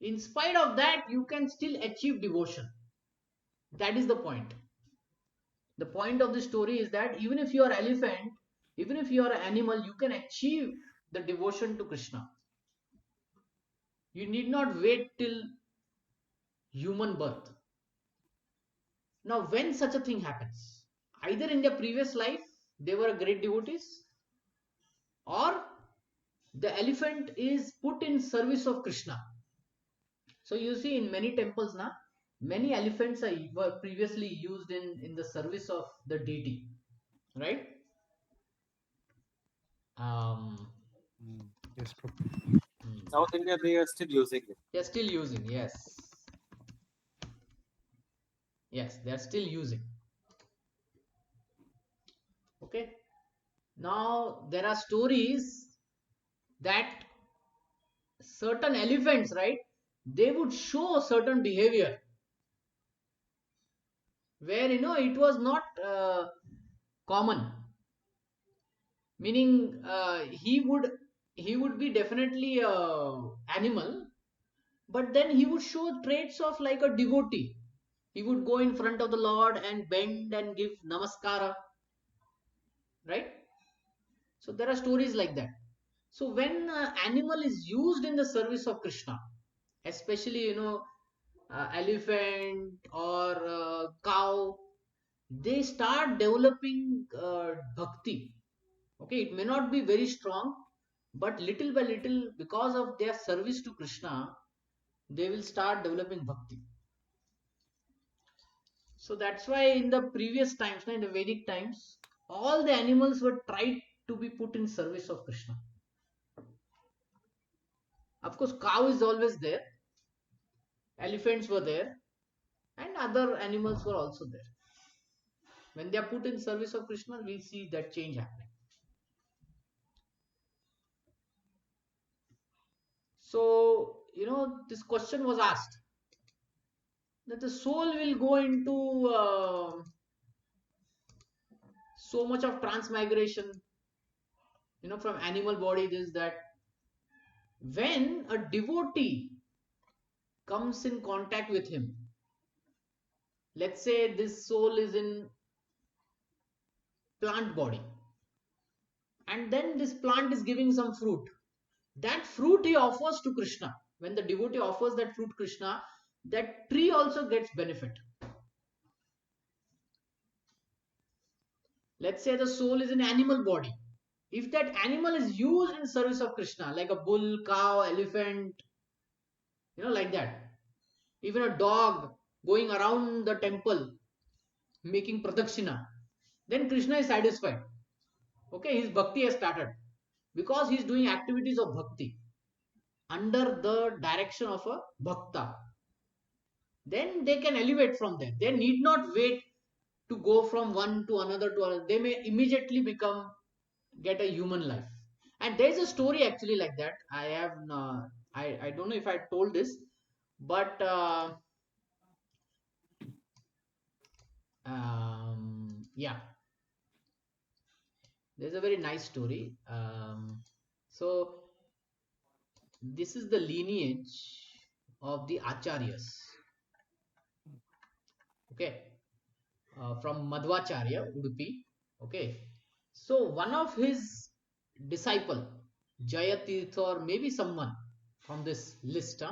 In spite of that, you can still achieve devotion. That is the point. The point of the story is that even if you are elephant, even if you are an animal, you can achieve the devotion to Krishna. You need not wait till human birth. Now, when such a thing happens, either in their previous life they were great devotees, or the elephant is put in service of Krishna. So you see, in many temples now, many elephants were previously used in the service of the deity, right? um, Yes, Prabhu. South India, they are still using it. they're still using, yes, they're still using. Okay, now there are stories that certain elephants, right, they would show certain behavior where it was not common. Meaning he would be definitely a animal, but then he would show traits of like a devotee. He would go in front of the Lord and bend and give namaskara, right? So there are stories like that. So when animal is used in the service of Krishna, especially elephant or cow, they start developing bhakti. Okay, it may not be very strong, but little by little, because of their service to Krishna, they will start developing bhakti. So that's why in the previous times, in the Vedic times, all the animals were tried to be put in service of Krishna. Of course, cow is always there, elephants were there, and other animals were also there. When they are put in service of Krishna, we see that change happening. So, this question was asked that the soul will go into so much of transmigration, from animal body, this, that. When a devotee comes in contact with him, let's say this soul is in plant body, and then this plant is giving some fruit. That fruit he offers to Krishna. When the devotee offers that fruit Krishna, that tree also gets benefit. Let's say the soul is in animal body. If that animal is used in service of Krishna, like a bull, cow, elephant, like that, even a dog going around the temple making pradakshina, then Krishna is satisfied. Okay, his bhakti has started because he's doing activities of bhakti under the direction of a bhakta. Then they can elevate from there. They need not wait to go from one to another to another. They may immediately get a human life. And there's a story actually like that. I don't know if I told this, but yeah, there's a very nice story. So this is the lineage of the acharyas. Okay, from Madhvacharya, Udupi. Okay, so one of his disciple, Jayatirtha, or maybe someone from this list,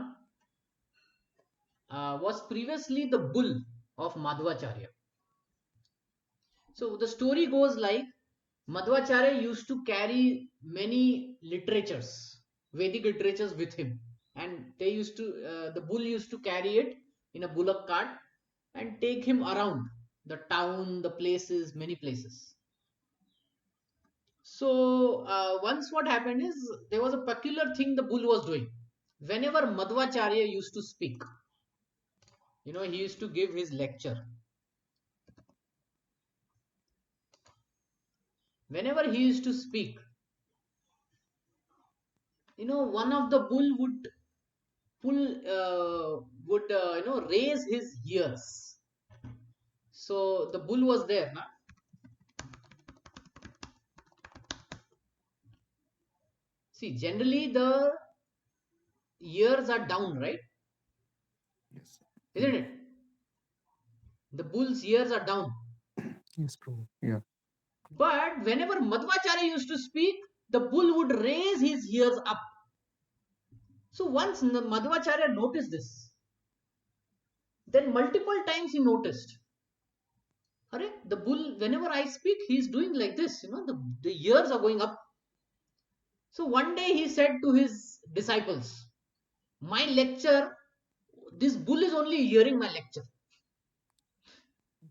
was previously the bull of Madhvacharya. So the story goes like Madhvacharya used to carry many literatures, Vedic literatures with him, and the bull used to carry it in a bullock cart and take him around the town, the places, many places. So once what happened is there was a peculiar thing the bull was doing. Whenever Madhvacharya used to speak, he used to give his lecture. Whenever he used to speak, one of the bull would raise his ears. So the bull was there, na? See, generally the ears are down, right? Yes. Isn't it? The bull's ears are down. Yes, Prabhu. Yeah. But whenever Madhvacharya used to speak, the bull would raise his ears up. So once Madhvacharya noticed this, then multiple times he noticed, the bull, whenever I speak, he's doing like this, the ears are going up. So one day he said to his disciples, my lecture, this bull is only hearing my lecture.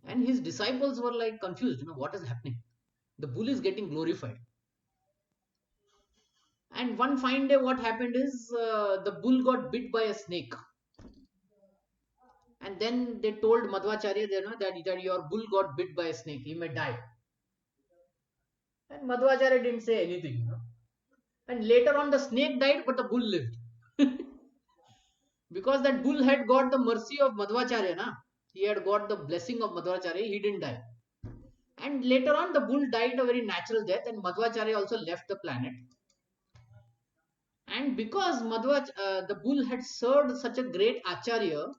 And his disciples were like confused, what is happening? The bull is getting glorified. And one fine day, what happened is the bull got bit by a snake. And then they told Madhvacharya that your bull got bit by a snake, he may die. And Madhvacharya didn't say anything. And later on, the snake died, but the bull lived. Because that bull had got the mercy of Madhvacharya, na? He had got the blessing of Madhvacharya, he didn't die. And later on, the bull died a very natural death, and Madhvacharya also left the planet. And because the bull had served such a great acharya,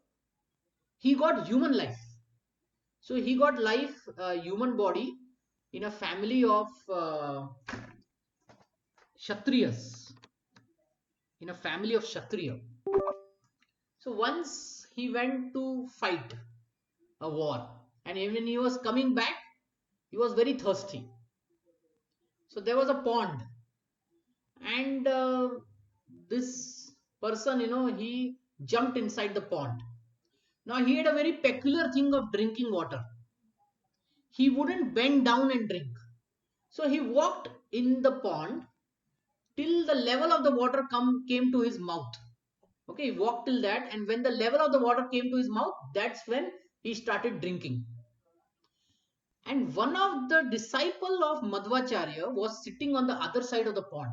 he got human life. So he got life, human body, in a family of Kshatriyas. In a family of Kshatriya. So once he went to fight a war, and when he was coming back, he was very thirsty. So there was a pond, and this person, he jumped inside the pond. Now he had a very peculiar thing of drinking water. He wouldn't bend down and drink. So he walked in the pond till the level of the water came to his mouth. Okay, he walked till that, and when the level of the water came to his mouth, that's when he started drinking. And one of the disciple of Madhvacharya was sitting on the other side of the pond,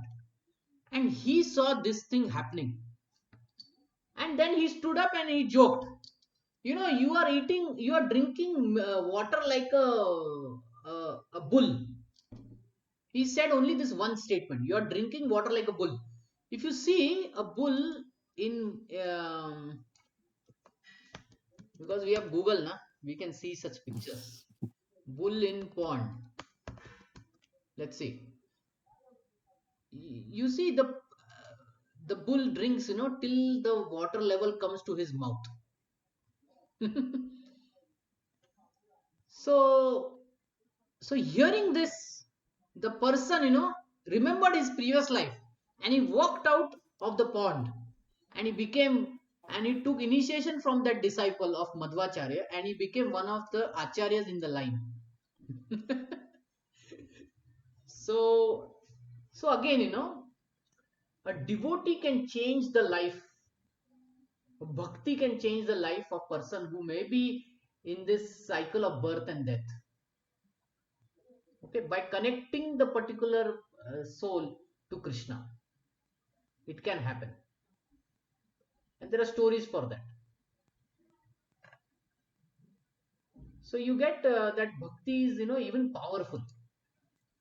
and he saw this thing happening. And then he stood up and he joked, you are drinking water like a bull. He said only this one statement, you are drinking water like a bull. If you see a bull in because we have Google, we can see such pictures. Bull in pond. Let's see. You see the bull drinks, till the water level comes to his mouth. So hearing this, the person, remembered his previous life, and he walked out of the pond, and he took initiation from that disciple of Madhvacharya, and he became one of the acharyas in the line. So again, a devotee can change the life. Bhakti can change the life of person who may be in this cycle of birth and death. Okay, by connecting the particular soul to Krishna, it can happen, and there are stories for that. So you get that bhakti is even powerful.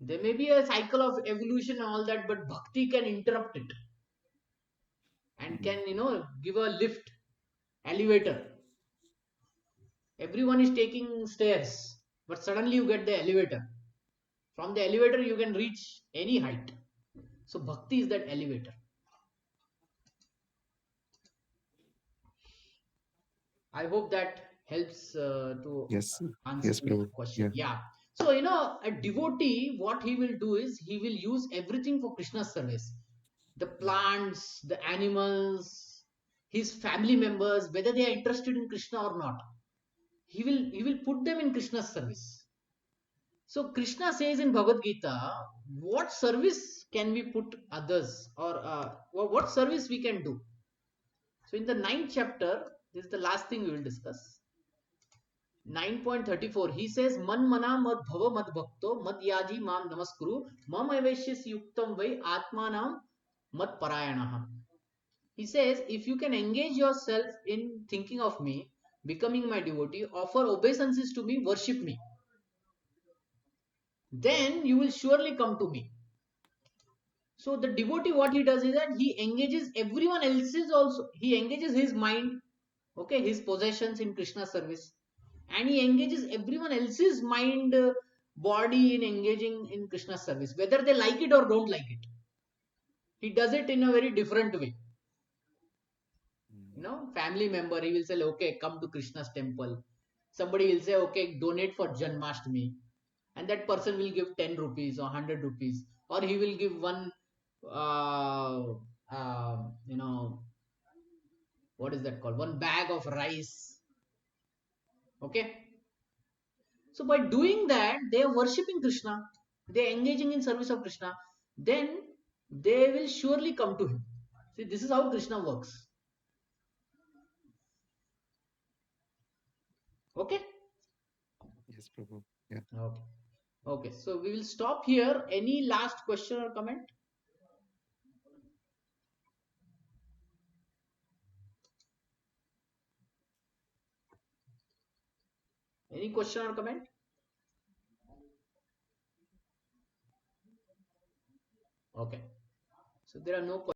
There may be a cycle of evolution and all that, but bhakti can interrupt it and can give a lift, elevator. Everyone is taking stairs, but suddenly you get the elevator. From the elevator you can reach any height. So bhakti is that elevator. I hope that helps to Yes. answer Yes, your Prabhu. question. Yeah. Yeah. So a devotee, what he will do is he will use everything for Krishna's service. The plants, the animals, his family members, whether they are interested in Krishna or not, he will put them in Krishna's service. So Krishna says in Bhagavad Gita, what service can we put others, or what service we can do? So in the 9th chapter, this is the last thing we will discuss. 9.34, he says, Man mana mad bhava mad bhakto mad yaji mam namaskuru mam avaishyas yuktam vai atmanam mad parayanaha. He says, if you can engage yourself in thinking of me, becoming my devotee, offer obeisances to me, worship me, then you will surely come to me. So the devotee, what he does is that he engages everyone else's also. He engages his mind, okay, his possessions in Krishna service, and he engages everyone else's mind, body in engaging in Krishna service, whether they like it or don't like it. He does it in a very different way. Family member, he will say, okay, come to Krishna's temple. Somebody will say, okay, donate for Janmashtami, and that person will give 10 rupees or 100 rupees, or he will give one uh, uh, you know what is that called, one bag of rice. Okay, so by doing that they are worshipping Krishna, they are engaging in service of Krishna, then they will surely come to him. See, this is how Krishna works. Okay. Yes, Prabhu. Yeah. Okay. Okay, so we will stop here. Any last question or comment? Any question or comment? Okay, so there are no questions.